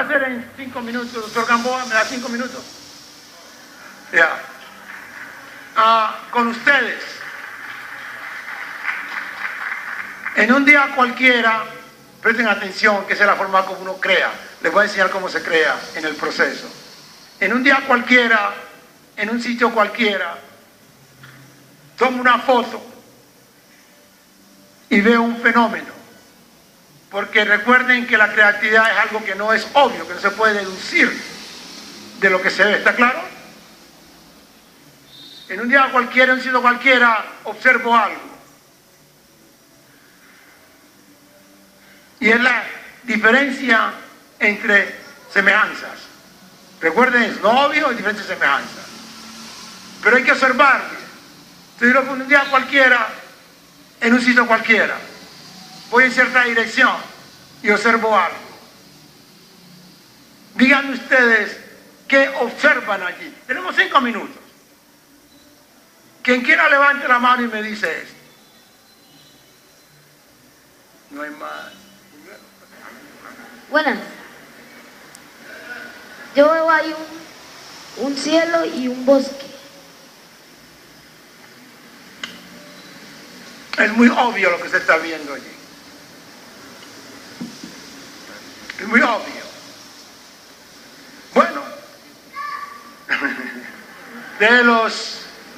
hacer en 5 minutos, doctor Gamboa? ¿Me da 5 minutos? Ya. Con ustedes. En un día cualquiera, presten atención, que esa es la forma como uno crea. Les voy a enseñar cómo se crea en el proceso. En un día cualquiera, en un sitio cualquiera, tomo una foto y veo un fenómeno. Porque recuerden que la creatividad es algo que no es obvio, que no se puede deducir de lo que se ve. ¿Está claro? En un día cualquiera, en un sitio cualquiera, observo algo. Y es la diferencia entre semejanzas. Recuerden, es no obvio, es diferencia de semejanzas. Pero hay que observar. Estoy en un día cualquiera, en un sitio cualquiera. Voy en cierta dirección y observo algo. Díganme ustedes qué observan allí. Tenemos 5 minutos. Quien quiera levante la mano y me dice esto. No hay más. Buenas. Yo veo ahí un cielo y un bosque. Es muy obvio lo que se está viendo allí. Es muy obvio. Bueno,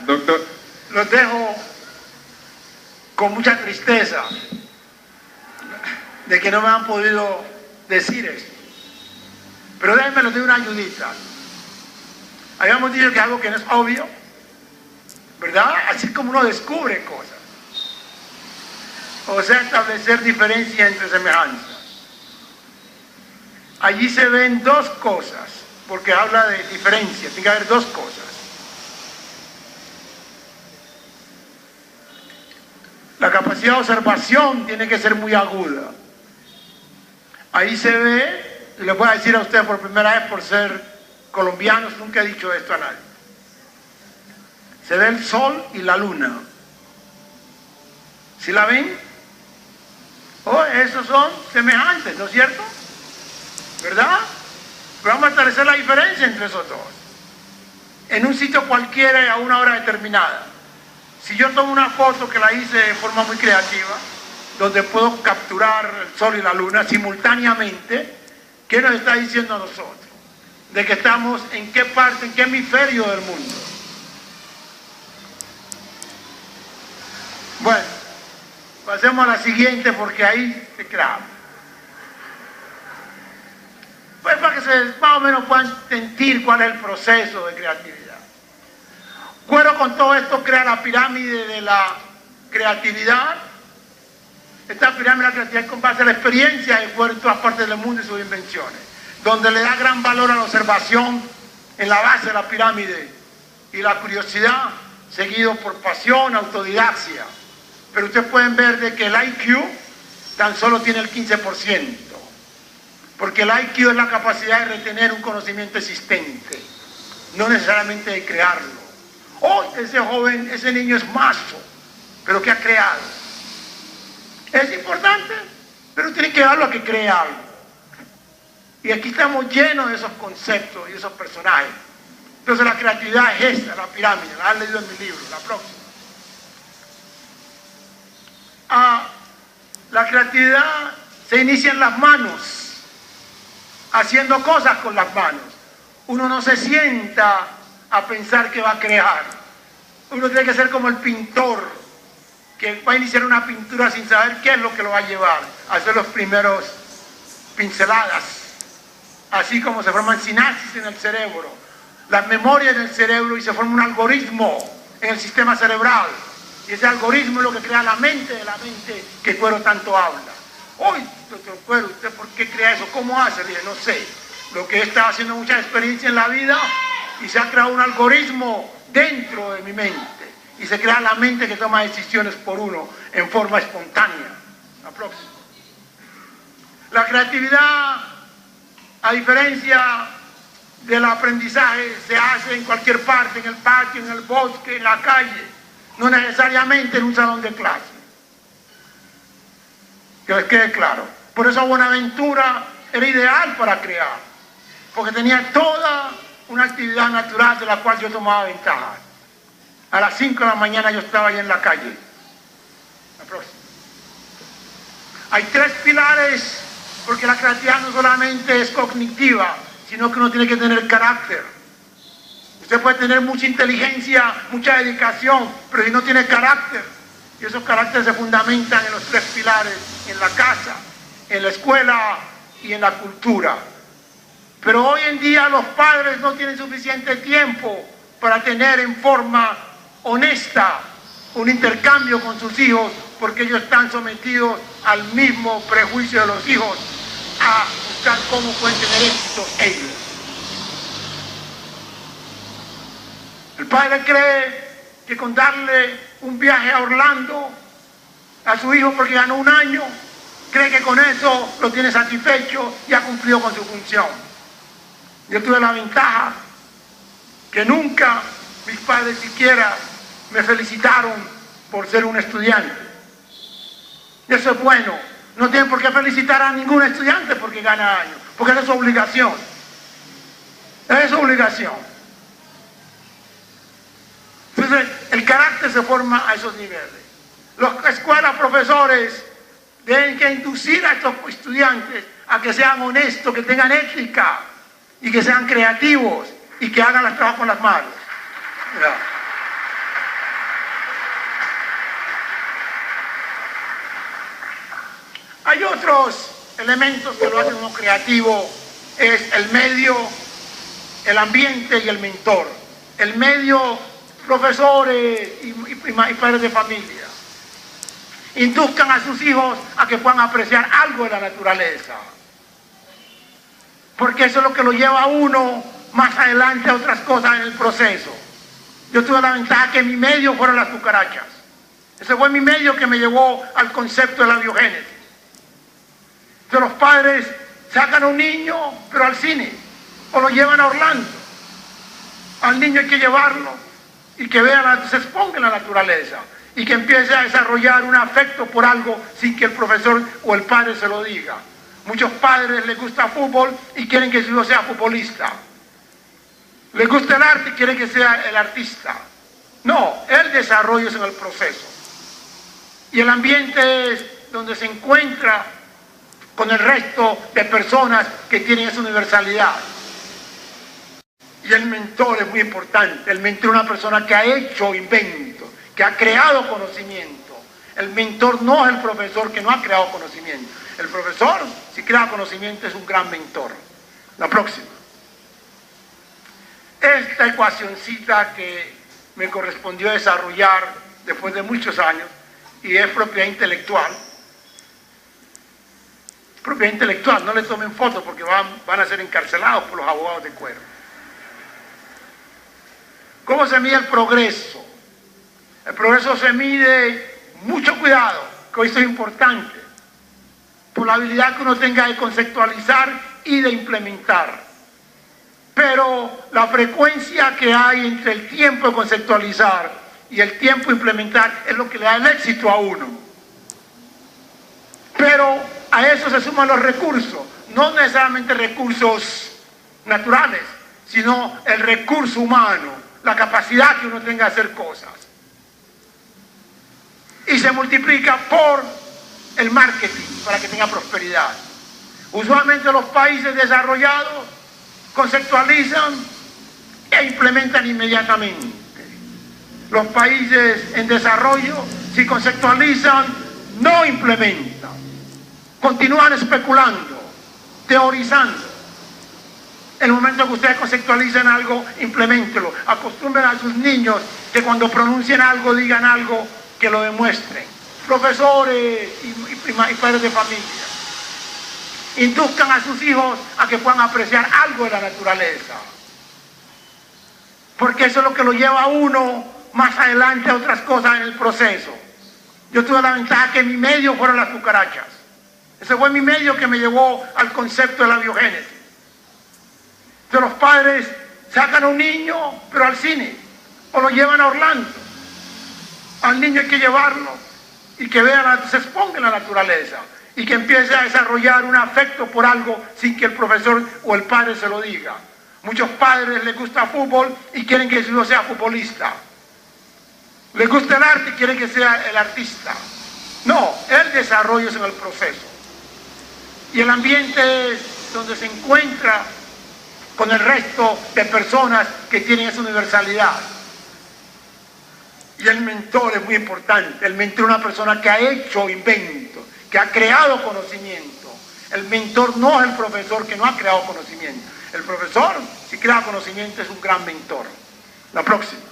Doctor. Los dejo con mucha tristeza de que no me han podido decir esto. Pero déjenme les doy una ayudita. Habíamos dicho que es algo que no es obvio, ¿verdad? Así como uno descubre cosas. O sea, establecer diferencia entre semejanzas. Allí se ven 2 cosas, porque habla de diferencia, tiene que haber 2 cosas. La capacidad de observación tiene que ser muy aguda. Ahí se ve, y les voy a decir a ustedes por primera vez por ser colombianos, nunca he dicho esto a nadie. Se ve el sol y la luna. ¿Sí la ven? Oh, esos son semejantes, ¿no es cierto? ¿Verdad? Pero vamos a establecer la diferencia entre esos dos. En un sitio cualquiera y a una hora determinada. Si yo tomo una foto que la hice de forma muy creativa, donde puedo capturar el sol y la luna simultáneamente, ¿qué nos está diciendo a nosotros? De que estamos en qué parte, en qué hemisferio del mundo. Bueno, pasemos a la siguiente porque ahí se crea. Pues para que más o menos puedan sentir cuál es el proceso de creatividad. Cuero con todo esto crea la pirámide de la creatividad. Esta pirámide de la creatividad es con base a la experiencia de Cuero en todas partes del mundo y sus invenciones, donde le da gran valor a la observación en la base de la pirámide y la curiosidad, seguido por pasión, autodidaxia. Pero ustedes pueden ver de que el IQ tan solo tiene el 15%, porque el IQ es la capacidad de retener un conocimiento existente, no necesariamente de crearlo. Oh, ese joven, ese niño es mazo, pero ¿qué ha creado? Es importante, pero tiene que darlo a que cree algo. Y aquí estamos llenos de esos conceptos y esos personajes. Entonces la creatividad es esta, la pirámide, la han leído en mi libro, la próxima. La creatividad se inicia en las manos, haciendo cosas con las manos. Uno no se sienta a pensar que va a crear. Uno tiene que ser como el pintor que va a iniciar una pintura sin saber qué es lo que lo va a llevar a hacer los primeros pinceladas, así como se forman sinapsis en el cerebro, las memorias en el cerebro, y se forma un algoritmo en el sistema cerebral, y ese algoritmo es lo que crea la mente de la mente que Cuero tanto habla. Uy, doctor Cuero, ¿usted por qué crea eso? ¿Cómo hace? Le dije, no sé, lo que he estado haciendo mucha experiencia en la vida y se ha creado un algoritmo dentro de mi mente. Y se crea la mente que toma decisiones por uno en forma espontánea. La próxima. La creatividad, a diferencia del aprendizaje, se hace en cualquier parte, en el patio, en el bosque, en la calle, no necesariamente en un salón de clase. Que les quede claro. Por eso Buenaventura era ideal para crear. porque tenía toda una actividad natural de la cual yo tomaba ventaja. A las 5 de la mañana yo estaba ahí en la calle. La próxima. Hay 3 pilares, porque la creatividad no solamente es cognitiva, sino que uno tiene que tener carácter. Usted puede tener mucha inteligencia, mucha dedicación, pero si no tiene carácter, y esos caracteres se fundamentan en los 3 pilares, en la casa, en la escuela y en la cultura. Pero hoy en día los padres no tienen suficiente tiempo para tener en forma honesta un intercambio con sus hijos, porque ellos están sometidos al mismo prejuicio de los hijos, a buscar cómo pueden tener éxito ellos. El padre cree que con darle un viaje a Orlando a su hijo porque ganó un año, cree que con eso lo tiene satisfecho y ha cumplido con su función. Yo tuve la ventaja que nunca mis padres siquiera me felicitaron por ser un estudiante. Y eso es bueno. No tienen por qué felicitar a ningún estudiante porque gana años, porque esa es su obligación. Esa es su obligación. Entonces, el carácter se forma a esos niveles. Las escuelas, profesores, deben que inducir a estos estudiantes a que sean honestos, que tengan ética y que sean creativos y que hagan las cosas con las manos. Hay otros elementos que lo hacen uno creativo, es el medio, el ambiente y el mentor. El medio, profesores y padres de familia. Induzcan a sus hijos a que puedan apreciar algo de la naturaleza. Porque eso es lo que lo lleva a uno más adelante a otras cosas en el proceso. Yo tuve la ventaja que mi medio fueron las cucarachas. Ese fue mi medio que me llevó al concepto de la biogénesis. Entonces los padres sacan a un niño, pero al cine, o lo llevan a Orlando. Al niño hay que llevarlo y que vea, se exponga en la naturaleza y que empiece a desarrollar un afecto por algo sin que el profesor o el padre se lo diga. Muchos padres les gusta fútbol y quieren que su hijo sea futbolista. Les gusta el arte y quieren que sea el artista. No, el desarrollo es en el proceso. Y el ambiente es donde se encuentra con el resto de personas que tienen esa universalidad. Y el mentor es muy importante. El mentor es una persona que ha hecho inventos, que ha creado conocimiento. El mentor no es el profesor que no ha creado conocimiento. El profesor, si crea conocimiento, es un gran mentor. La próxima. Esta ecuacioncita que me correspondió desarrollar después de muchos años, y es propiedad intelectual. Propiedad intelectual, no le tomen fotos porque van a ser encarcelados por los abogados de cuero. ¿Cómo se mide el progreso? El progreso se mide, mucho cuidado, que esto es importante, por la habilidad que uno tenga de conceptualizar y de implementar. Pero la frecuencia que hay entre el tiempo de conceptualizar y el tiempo de implementar es lo que le da el éxito a uno. Pero a eso se suman los recursos, no necesariamente recursos naturales, sino el recurso humano, la capacidad que uno tenga de hacer cosas. Y se multiplica por el marketing para que tenga prosperidad. Usualmente los países desarrollados conceptualizan e implementan inmediatamente. Los países en desarrollo, si conceptualizan, no implementan. Continúan especulando, teorizando. En el momento que ustedes conceptualicen algo, implementenlo. Acostumbren a sus niños que cuando pronuncien algo, digan algo que lo demuestren. Profesores y padres de familia. Induzcan a sus hijos a que puedan apreciar algo de la naturaleza. Porque eso es lo que lo lleva a uno más adelante a otras cosas en el proceso. Yo tuve la ventaja que mi medio fueron las cucarachas. Ese fue mi medio que me llevó al concepto de la biogénesis. Entonces los padres sacan a un niño, pero al cine, o lo llevan a Orlando. Al niño hay que llevarlo y que vea, se exponga en la naturaleza y que empiece a desarrollar un afecto por algo sin que el profesor o el padre se lo diga. Muchos padres les gusta fútbol y quieren que su hijo sea futbolista. Les gusta el arte y quieren que sea el artista. No, el desarrollo es en el proceso. Y el ambiente es donde se encuentra con el resto de personas que tienen esa universalidad. Y el mentor es muy importante. El mentor es una persona que ha hecho inventos, que ha creado conocimiento. El mentor no es el profesor que no ha creado conocimiento. El profesor, si crea conocimiento, es un gran mentor. La próxima.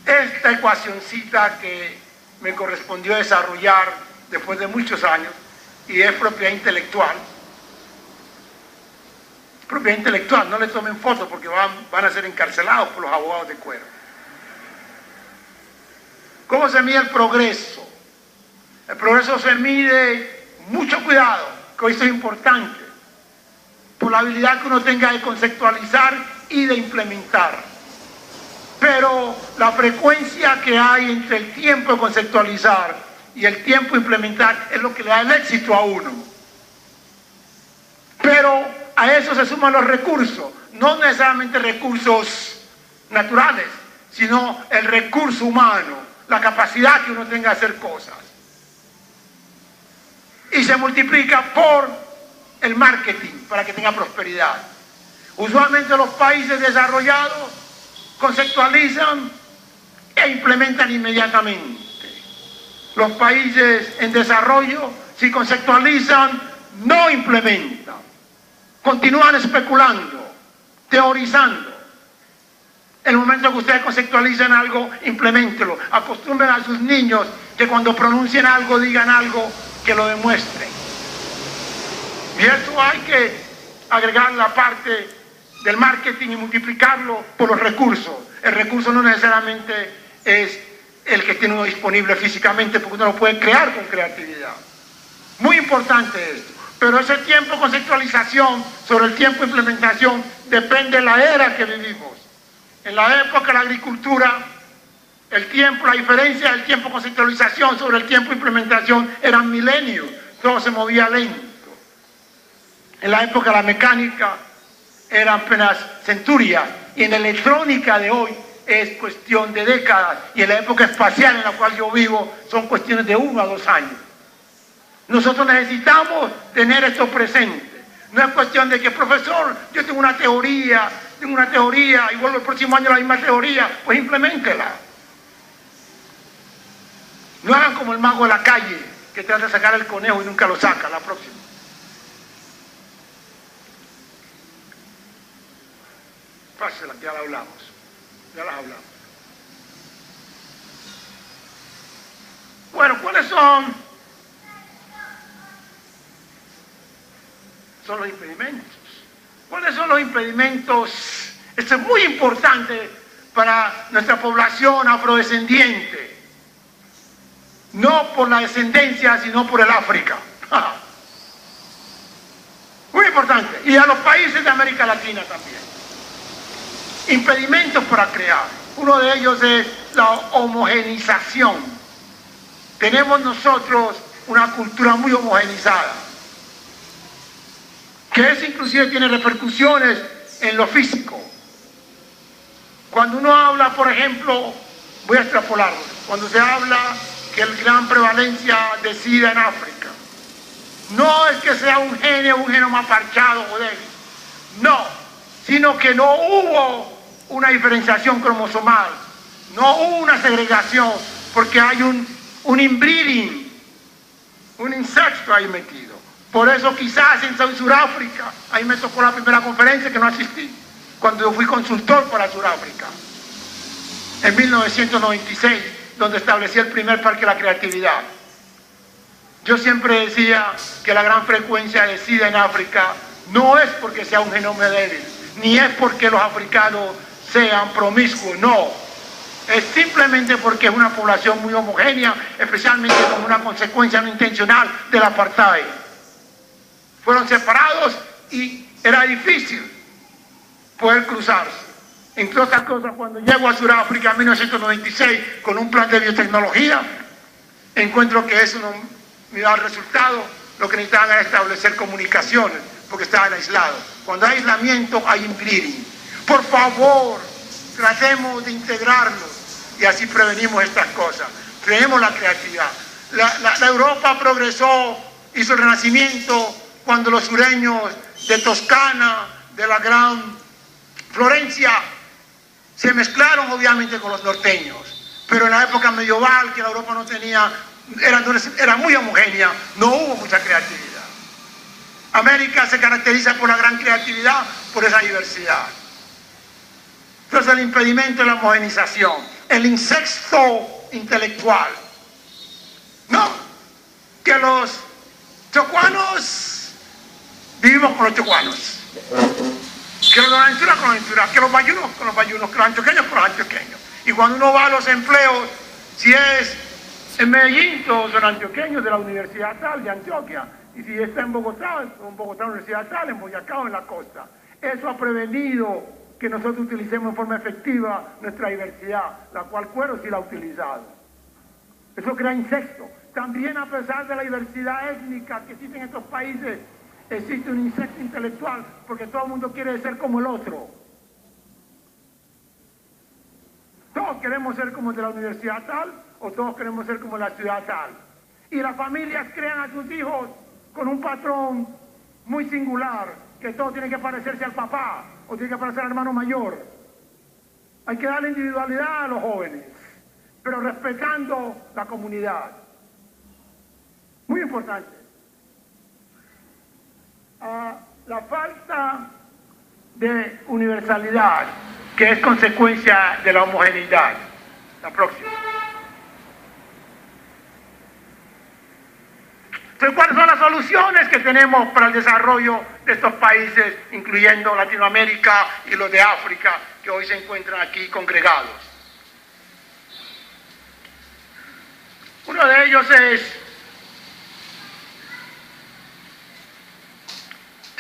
Esta ecuacioncita que me correspondió desarrollar después de muchos años, y es propiedad intelectual. Propiedad intelectual, no le tomen fotos porque van a ser encarcelados por los abogados de cuero. ¿Cómo se mide el progreso? El progreso se mide, mucho cuidado, que esto es importante, por la habilidad que uno tenga de conceptualizar y de implementar. Pero la frecuencia que hay entre el tiempo de conceptualizar y el tiempo de implementar es lo que le da el éxito a uno. Pero a eso se suman los recursos, no necesariamente recursos naturales, sino el recurso humano, la capacidad que uno tenga de hacer cosas. Y se multiplica por el marketing para que tenga prosperidad. Usualmente los países desarrollados conceptualizan e implementan inmediatamente. Los países en desarrollo, si conceptualizan, no implementan. Continúan especulando, teorizando. El momento que ustedes conceptualicen algo, implementenlo. Acostumbren a sus niños que cuando pronuncien algo, digan algo que lo demuestren. Y eso hay que agregar la parte del marketing y multiplicarlo por los recursos. El recurso no necesariamente es el que tiene uno disponible físicamente, porque uno lo puede crear con creatividad. Muy importante esto. Pero ese tiempo de conceptualización sobre el tiempo de implementación depende de la era que vivimos. En la época de la agricultura, el tiempo, la diferencia del tiempo de conceptualización sobre el tiempo de implementación eran milenios. Todo se movía lento. En la época de la mecánica eran apenas centurias. Y en la electrónica de hoy es cuestión de décadas. Y en la época espacial en la cual yo vivo son cuestiones de 1 a 2 años. Nosotros necesitamos tener esto presente. No es cuestión de que, profesor, yo tengo una teoría y vuelvo el próximo año a la misma teoría, pues impleméntela. No hagan como el mago de la calle, que trata de sacar el conejo y nunca lo saca. La próxima. Pásela, que ya la hablamos. Ya las hablamos. Bueno, ¿cuáles son los impedimentos? ¿Cuáles son los impedimentos? Esto es muy importante para nuestra población afrodescendiente. No por la descendencia, sino por el África. Muy importante. Y a los países de América Latina también. Impedimentos para crear. Uno de ellos es la homogenización. Tenemos nosotros una cultura muy homogenizada, que eso inclusive tiene repercusiones en lo físico. Cuando uno habla, por ejemplo, voy a extrapolarlo, cuando se habla que hay gran prevalencia de SIDA en África, no es que sea un genoma parchado o débil, no, sino que no hubo una diferenciación cromosomal, no hubo una segregación, porque hay un inbreeding, un insecto ahí metido. Por eso quizás en Sudáfrica, ahí me tocó la primera conferencia que no asistí, cuando yo fui consultor para Sudáfrica, en 1996, donde establecí el primer parque de la creatividad. Yo siempre decía que la gran frecuencia de SIDA en África no es porque sea un genoma débil, ni es porque los africanos sean promiscuos, no. Es simplemente porque es una población muy homogénea, especialmente como una consecuencia no intencional del apartheid. Fueron separados y era difícil poder cruzarse. Entre otras cosas, cuando llego a Sudáfrica en 1996 con un plan de biotecnología, encuentro que eso no mira el resultado, lo que necesitaban era establecer comunicaciones, porque estaban aislados. Cuando hay aislamiento, hay inbreeding. Por favor, tratemos de integrarnos y así prevenimos estas cosas. Tenemos la creatividad. La Europa progresó, hizo el Renacimiento cuando los sureños de Toscana, de la Gran Florencia, se mezclaron obviamente con los norteños. Pero en la época medieval, que la Europa no tenía, era muy homogénea, no hubo mucha creatividad. América se caracteriza por la gran creatividad, por esa diversidad. Entonces el impedimento es la homogenización, el incesto intelectual. No, que los chocuanos vivimos con los chocuanos, que los aventuras con los aventuras, que los bayunos con los bayunos, que los antioqueños con los antioqueños. Y cuando uno va a los empleos, si es en Medellín, todos son antioqueños de la Universidad tal, de Antioquia, y si está en Bogotá, Universidad tal, en Boyacá o en la costa. Eso ha prevenido que nosotros utilicemos en forma efectiva nuestra diversidad, la cual Cuero sí la ha utilizado. Eso crea incesto. También, a pesar de la diversidad étnica que existe en estos países, existe un incesto intelectual, porque todo el mundo quiere ser como el otro. Todos queremos ser como el de la universidad tal, o todos queremos ser como la ciudad tal. Y las familias crean a sus hijos con un patrón muy singular, que todo tiene que parecerse al papá, o tiene que parecer al hermano mayor. Hay que darle individualidad a los jóvenes, pero respetando la comunidad. Muy importante. La falta de universalidad, que es consecuencia de la homogeneidad. La próxima. Entonces, ¿cuáles son las soluciones que tenemos para el desarrollo de estos países, incluyendo Latinoamérica y los de África, que hoy se encuentran aquí congregados? Uno de ellos es,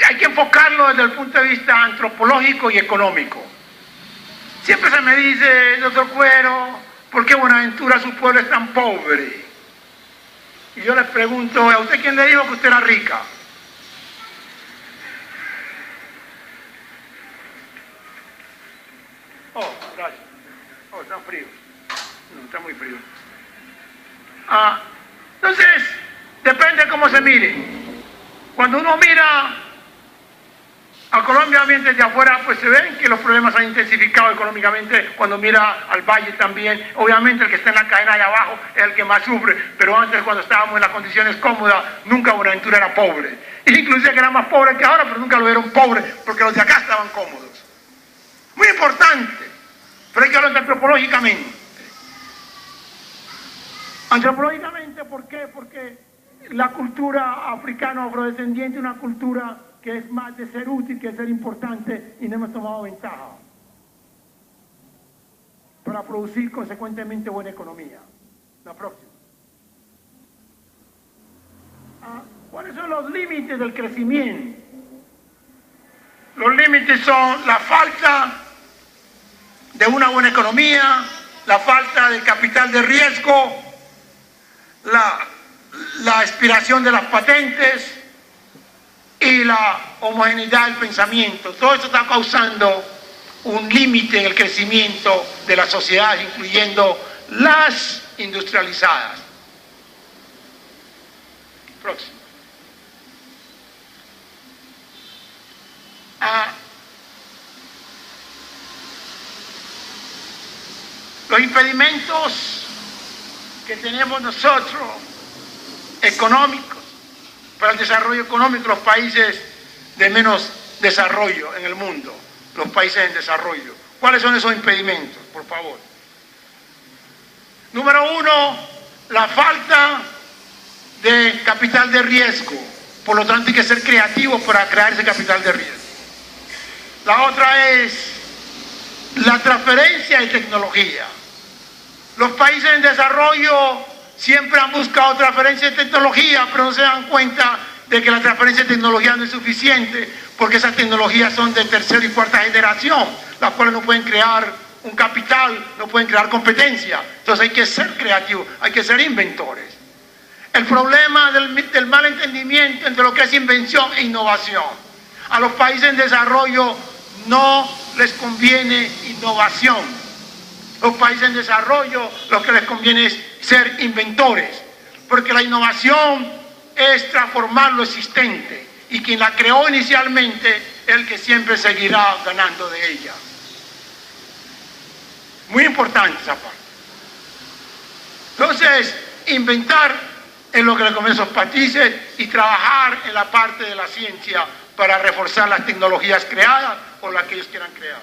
hay que enfocarlo desde el punto de vista antropológico y económico. Siempre se me dice, doctor Cuero, ¿por qué Buenaventura, su pueblo, es tan pobre? Y yo les pregunto, ¿a usted quién le dijo que usted era rica? Oh, gracias. Oh, está frío. No, está muy frío. Entonces, depende cómo se mire. Cuando uno mira a Colombia bien desde afuera, pues se ven que los problemas han intensificado económicamente. Cuando mira al valle también, obviamente el que está en la cadena de abajo es el que más sufre, pero antes, cuando estábamos en las condiciones cómodas, nunca Buenaventura era pobre. Inclusive que era más pobre que ahora, pero nunca lo vieron pobre, porque los de acá estaban cómodos. Muy importante, pero hay que hablar antropológicamente. Antropológicamente, ¿por qué? Porque la cultura africano-afrodescendiente es una cultura que es más de ser útil que de ser importante, y no hemos tomado ventaja para producir consecuentemente buena economía. La próxima. ¿Cuáles son los límites del crecimiento? Los límites son la falta de una buena economía, la falta de capital de riesgo, la expiración de las patentes y la homogeneidad del pensamiento. Todo esto está causando un límite en el crecimiento de las sociedades, incluyendo las industrializadas. Próximo. Los impedimentos que tenemos nosotros, económicos, para el desarrollo económico de los países de menos desarrollo en el mundo, los países en desarrollo. ¿Cuáles son esos impedimentos, por favor? Número uno, la falta de capital de riesgo. Por lo tanto, hay que ser creativos para crear ese capital de riesgo. La otra es la transferencia de tecnología. Los países en desarrollo siempre han buscado transferencia de tecnología, pero no se dan cuenta de que la transferencia de tecnología no es suficiente, porque esas tecnologías son de tercera y cuarta generación, las cuales no pueden crear un capital, no pueden crear competencia. Entonces hay que ser creativos, hay que ser inventores. el problema del mal entendimiento entre lo que es invención e innovación. A los países en desarrollo no les conviene innovación. Los países en desarrollo lo que les conviene es ser inventores, porque la innovación es transformar lo existente y quien la creó inicialmente es el que siempre seguirá ganando de ella. Muy importante esa parte. Entonces, inventar es lo que le conviene a esos países y trabajar en la parte de la ciencia para reforzar las tecnologías creadas o las que ellos quieran crear.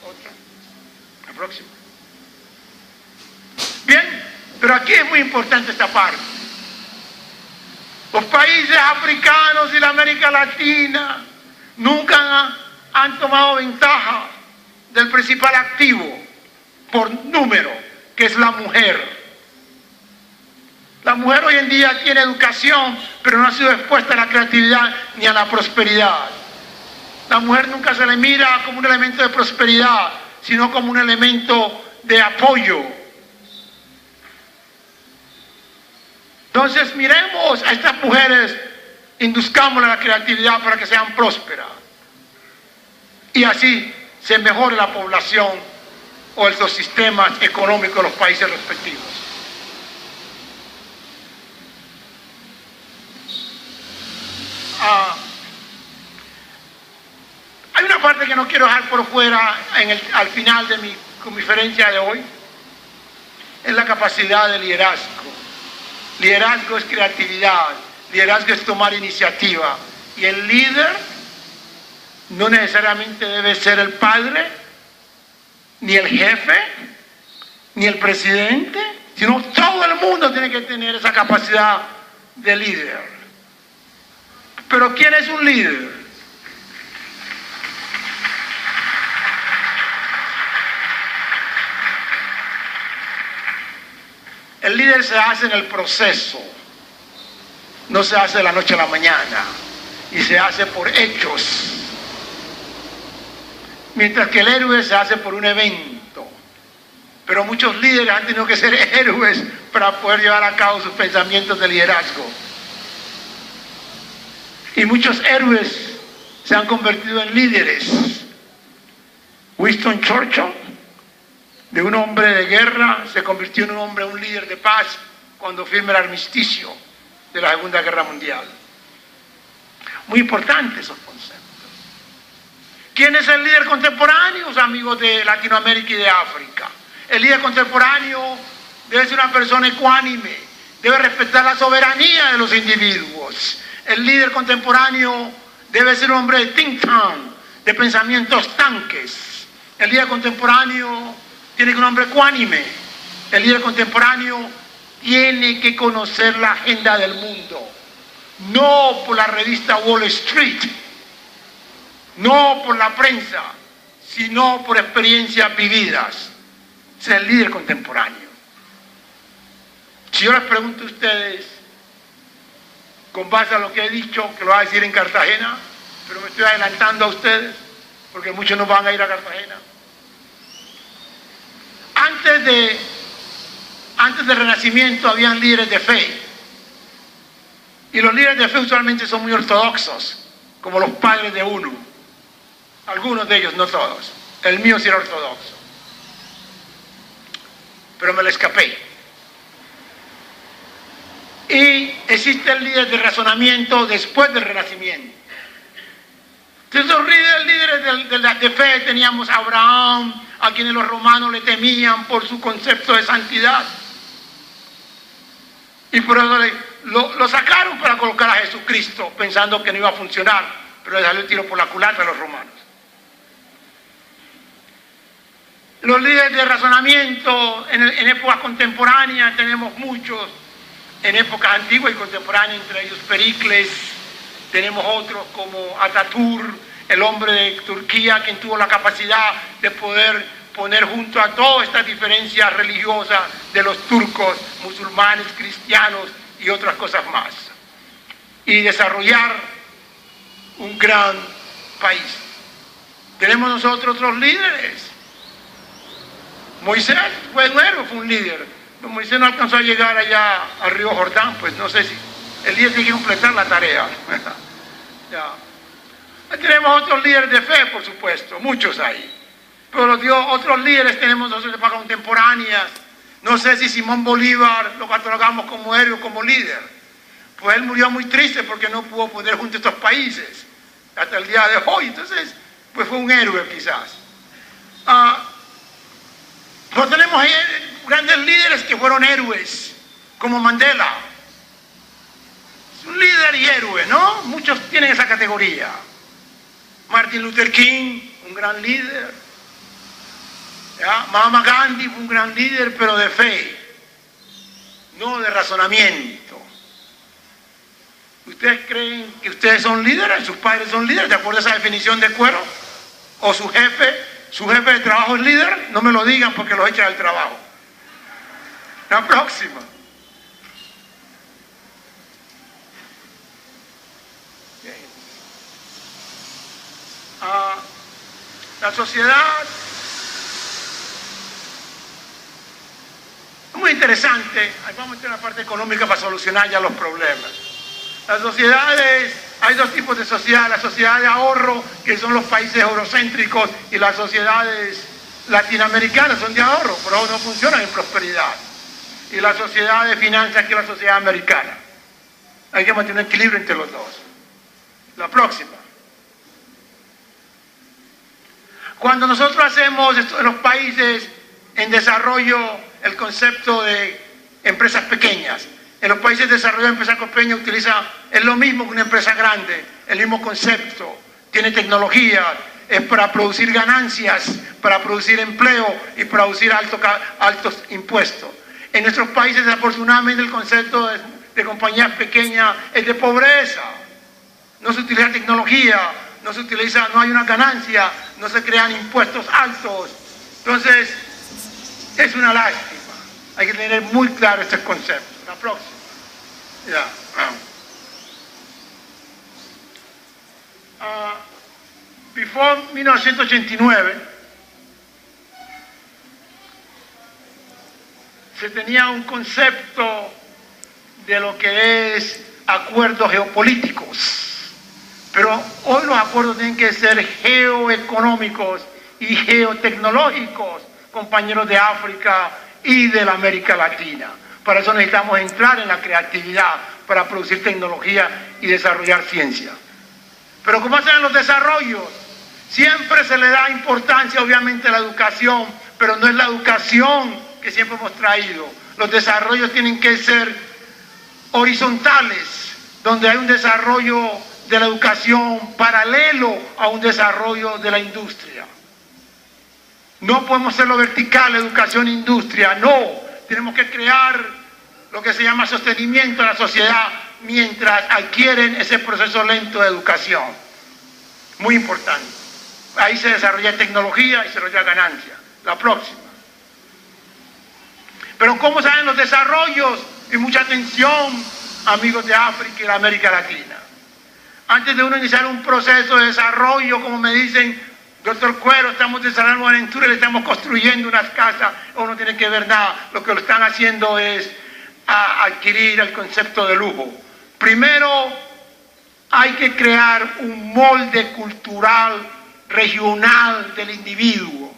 Otra. La próxima. Bien, pero aquí es muy importante esta parte. Los países africanos y la América Latina nunca han tomado ventaja del principal activo por número, que es la mujer. La mujer hoy en día tiene educación, pero no ha sido expuesta a la creatividad ni a la prosperidad. La mujer nunca se le mira como un elemento de prosperidad, sino como un elemento de apoyo. Entonces miremos a estas mujeres, induzcámosle a la creatividad para que sean prósperas. Y así se mejore la población o los sistemas económicos de los países respectivos. Hay una parte que no quiero dejar por fuera al final de mi conferencia de hoy, es la capacidad de liderazgo. Liderazgo es creatividad, liderazgo es tomar iniciativa. Y el líder no necesariamente debe ser el padre, ni el jefe, ni el presidente, sino todo el mundo tiene que tener esa capacidad de líder. Pero ¿quién es un líder? El líder se hace en el proceso, no se hace de la noche a la mañana, y se hace por hechos. Mientras que el héroe se hace por un evento. Pero muchos líderes han tenido que ser héroes para poder llevar a cabo sus pensamientos de liderazgo. Y muchos héroes se han convertido en líderes. Winston Churchill, de un hombre de guerra, se convirtió en un líder de paz cuando firma el armisticio de la Segunda Guerra Mundial. Muy importantes esos conceptos. ¿Quién es el líder contemporáneo, amigos de Latinoamérica y de África? El líder contemporáneo debe ser una persona ecuánime, debe respetar la soberanía de los individuos. El líder contemporáneo debe ser un hombre de think tank, de pensamientos tanques. El líder contemporáneo tiene que ser un hombre ecuánime. El líder contemporáneo tiene que conocer la agenda del mundo, no por la revista Wall Street, no por la prensa, sino por experiencias vividas. Es el líder contemporáneo. Si yo les pregunto a ustedes, con base a lo que he dicho, que lo voy a decir en Cartagena, pero me estoy adelantando a ustedes, porque muchos no van a ir a Cartagena. Antes del Renacimiento habían líderes de fe. Y los líderes de fe usualmente son muy ortodoxos, como los padres de uno. Algunos de ellos, no todos. El mío sí era ortodoxo. Pero me lo escapé. Y existe el líder de razonamiento después del Renacimiento. Entonces los líderes de fe teníamos a Abraham, a quienes los romanos le temían por su concepto de santidad. Y por eso lo sacaron para colocar a Jesucristo, pensando que no iba a funcionar, pero le salió el tiro por la culata a los romanos. Los líderes de razonamiento en épocas contemporáneas tenemos muchos, en épocas antiguas y contemporáneas, entre ellos Pericles, tenemos otros como Atatürk, el hombre de Turquía, quien tuvo la capacidad de poder poner junto a todas estas diferencias religiosas de los turcos, musulmanes, cristianos y otras cosas más, y desarrollar un gran país. Tenemos nosotros otros líderes. Moisés fue un héroe, fue un líder, Moisés no alcanzó a llegar allá al río Jordán, pues no sé si Elías tiene que completar la tarea. Ya. Ahí tenemos otros líderes de fe, por supuesto, muchos ahí. Pero otros líderes tenemos nosotros de época contemporáneas. No sé si Simón Bolívar lo catalogamos como héroe o como líder. Pues él murió muy triste porque no pudo poner junto a estos países hasta el día de hoy. Entonces, pues fue un héroe quizás. No tenemos grandes líderes que fueron héroes, como Mandela. Es un líder y héroe, ¿no? Muchos tienen esa categoría. Martin Luther King, un gran líder. ¿Ya? Mahatma Gandhi fue un gran líder, pero de fe, no de razonamiento. ¿Ustedes creen que ustedes son líderes? ¿Sus padres son líderes? ¿De acuerdo a esa definición de Cuero? ¿O su jefe de trabajo es líder? No me lo digan porque los echan del trabajo. La próxima. La sociedad es muy interesante. Ahí vamos a entrar en la parte económica para solucionar ya los problemas. Las sociedades, hay dos tipos de sociedad: la sociedad de ahorro, que son los países eurocéntricos, y las sociedades latinoamericanas son de ahorro, pero no funcionan en prosperidad. Y la sociedad de finanzas, que es la sociedad americana. Hay que mantener un equilibrio entre los dos. La próxima. Cuando nosotros hacemos esto en los países en desarrollo, el concepto de empresas pequeñas, en los países desarrollados, empresa pequeña es lo mismo que una empresa grande, el mismo concepto, tiene tecnología, es para producir ganancias, para producir empleo y producir altos impuestos. En nuestros países, desafortunadamente, el concepto de compañías pequeñas es de pobreza. No se utiliza tecnología, no hay una ganancia, no se crean impuestos altos. Entonces, es una lástima. Hay que tener muy claro este concepto. La próxima. Ya. Before 1989, se tenía un concepto de lo que es acuerdos geopolíticos. Pero hoy los acuerdos tienen que ser geoeconómicos y geotecnológicos, compañeros de África y de la América Latina. Para eso necesitamos entrar en la creatividad, para producir tecnología y desarrollar ciencia. Pero ¿cómo hacen los desarrollos? Siempre se le da importancia, obviamente, a la educación, pero no es la educación que siempre hemos traído. Los desarrollos tienen que ser horizontales, donde hay un desarrollo de la educación paralelo a un desarrollo de la industria. No podemos hacerlo vertical, educación e industria, no. Tenemos que crear lo que se llama sostenimiento a la sociedad mientras adquieren ese proceso lento de educación. Muy importante. Ahí se desarrolla tecnología y se desarrolla ganancia. La próxima. Pero ¿cómo salen los desarrollos? Y mucha atención, amigos de África y de América Latina. Antes de uno iniciar un proceso de desarrollo, como me dicen, doctor Cuero, estamos desarrollando aventuras, le estamos construyendo unas casas, uno tiene que ver nada. Lo que lo están haciendo es adquirir el concepto de lujo. Primero, hay que crear un molde cultural regional del individuo.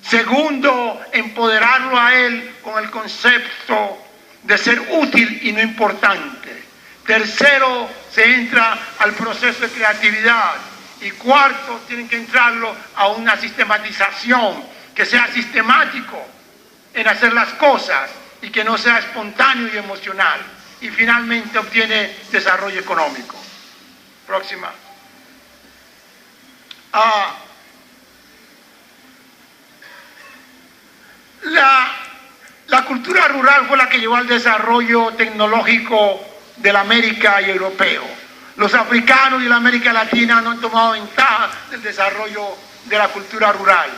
Segundo, empoderarlo a él con el concepto de ser útil y no importante. Tercero, se entra al proceso de creatividad. Y cuarto, tienen que entrarlo a una sistematización, que sea sistemático en hacer las cosas y que no sea espontáneo y emocional. Y finalmente obtiene desarrollo económico. Próxima. La cultura rural fue la que llevó al desarrollo tecnológico de la América y europeo. Los africanos y la América Latina no han tomado ventaja del desarrollo de la cultura rural.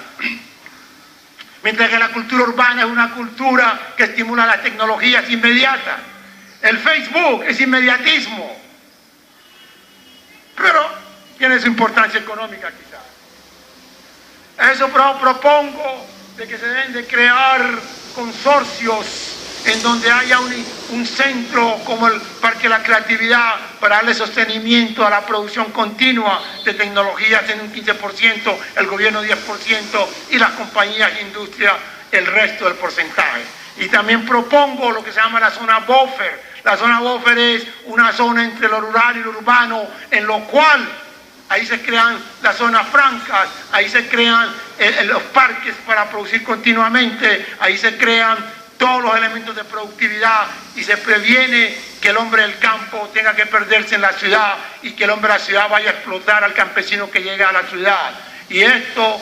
Mientras que la cultura urbana es una cultura que estimula las tecnologías inmediatas. El Facebook es inmediatismo, pero tiene su importancia económica quizás. Eso propongo de que se deben de crear consorcios en donde haya un centro como el Parque de la Creatividad para darle sostenimiento a la producción continua de tecnologías en un 15%, el gobierno 10% y las compañías e industrias el resto del porcentaje. Y también propongo lo que se llama la zona buffer. La zona buffer es una zona entre lo rural y lo urbano, en lo cual ahí se crean las zonas francas, ahí se crean los parques para producir continuamente, ahí se crean todos los elementos de productividad y se previene que el hombre del campo tenga que perderse en la ciudad y que el hombre de la ciudad vaya a explotar al campesino que llega a la ciudad. Y esto,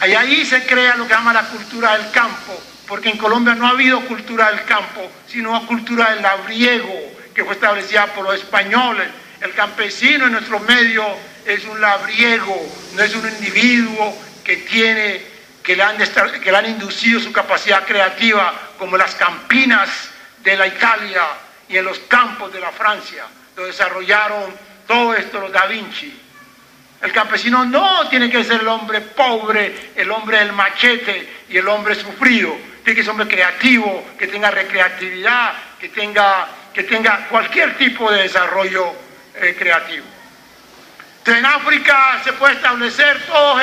ahí se crea lo que llama la cultura del campo, porque en Colombia no ha habido cultura del campo, sino cultura del labriego, que fue establecida por los españoles. El campesino en nuestro medio es un labriego, no es un individuo que le han inducido su capacidad creativa, como las campinas de la Italia y en los campos de la Francia. Lo desarrollaron todo esto los Da Vinci. El campesino no tiene que ser el hombre pobre, el hombre del machete y el hombre sufrido. Tiene que ser un hombre creativo, que tenga recreatividad, que tenga cualquier tipo de desarrollo creativo. Entonces, en África se puede establecer todos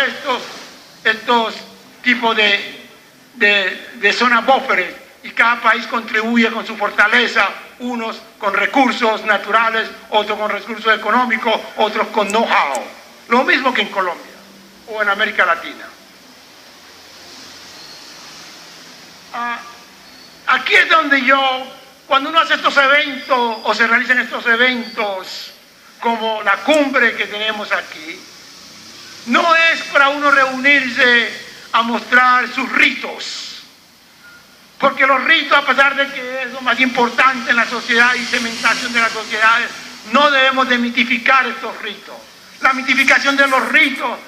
estos tipos de zonas bufferes y cada país contribuye con su fortaleza, unos con recursos naturales, otros con recursos económicos, otros con know-how. Lo mismo que en Colombia o en América Latina. Aquí es donde cuando uno hace estos eventos o se realizan estos eventos como la cumbre que tenemos aquí, no es para uno reunirse a mostrar sus ritos, porque los ritos, a pesar de que es lo más importante en la sociedad y cementación de las sociedades, no debemos de mitificar estos ritos. La mitificación de los ritos